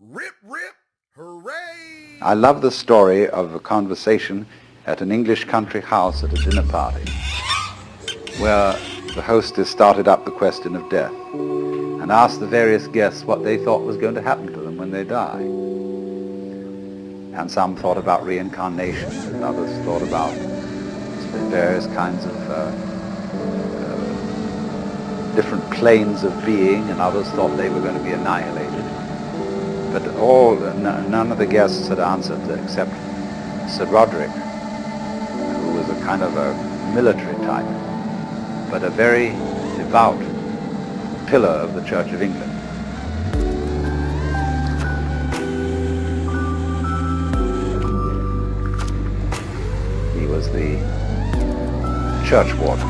Rip, rip, hooray! I love the story of a conversation at an English country house at a dinner party where the hostess started up the question of death and asked the various guests what they thought was going to happen to them when they die. And some thought about reincarnation, and others thought about various kinds of different planes of being, and others thought they were going to be annihilated. But none of the guests had answered except Sir Roderick, who was a kind of a military type, but a very devout pillar of the Church of England. He was the churchwarden,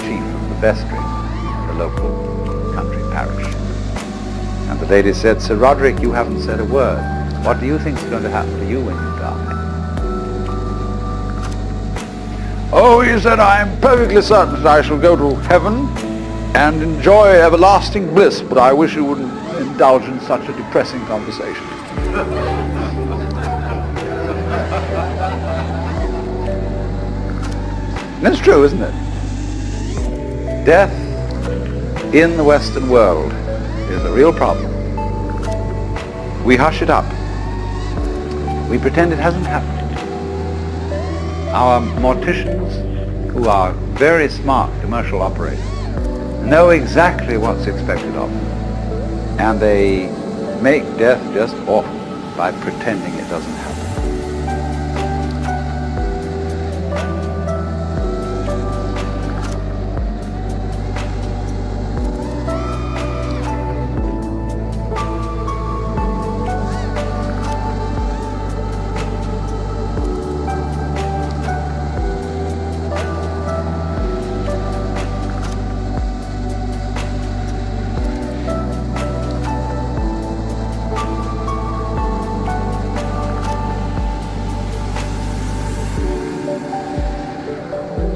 chief of the vestry, the local country parish. And the lady said, "Sir Roderick, you haven't said a word. What do you think is going to happen to you when you die?" "Oh," he said, "I am perfectly certain that I shall go to heaven and enjoy everlasting bliss, but I wish you wouldn't indulge in such a depressing conversation." And it's true, isn't it? Death in the Western world is a real problem. We hush it up. We pretend it hasn't happened. Our morticians, who are very smart commercial operators, know exactly what's expected of them, and they make death just awful by pretending it doesn't happen.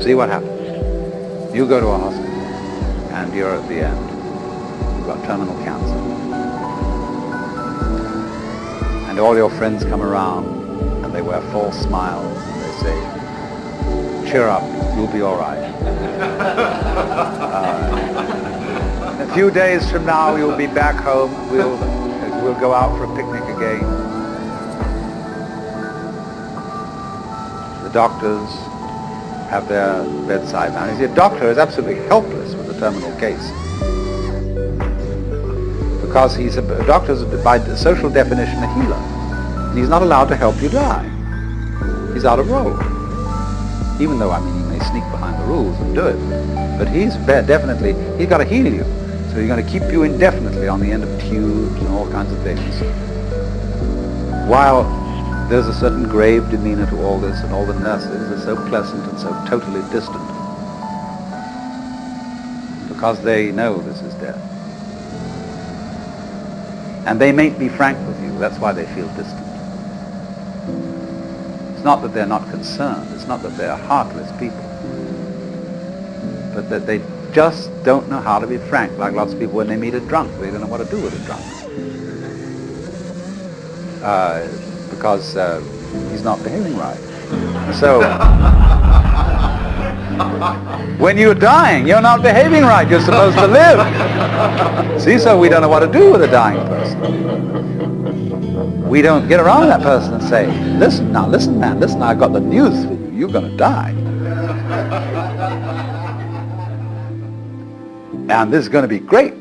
See what happens. You go to a hospital and you're at the end. You've got terminal cancer. And all your friends come around and they wear false smiles and they say, "Cheer up, you'll be all right. A few days from now you'll be back home. We'll go out for a picnic again." The doctors have their bedside manner. You see, a doctor is absolutely helpless with a terminal case, because a doctor is, by social definition, a healer. And he's not allowed to help you die. He's out of role. Even though, he may sneak behind the rules and do it, but he's got to heal you. So he's going to keep you indefinitely on the end of tubes and all kinds of things. While there's a certain grave demeanor to all this, and all the nurses are so pleasant and so totally distant, because they know this is death. And they may be frank with you, that's why they feel distant. It's not that they're not concerned, it's not that they're heartless people, but that they just don't know how to be frank, like lots of people when they meet a drunk. They don't know what to do with a drunk. Because he's not behaving right. So, when you're dying, you're not behaving right. You're supposed to live. See, so we don't know what to do with a dying person. We don't get around that person and say, listen, man, I've got the news for you. You're going to die. And this is going to be great.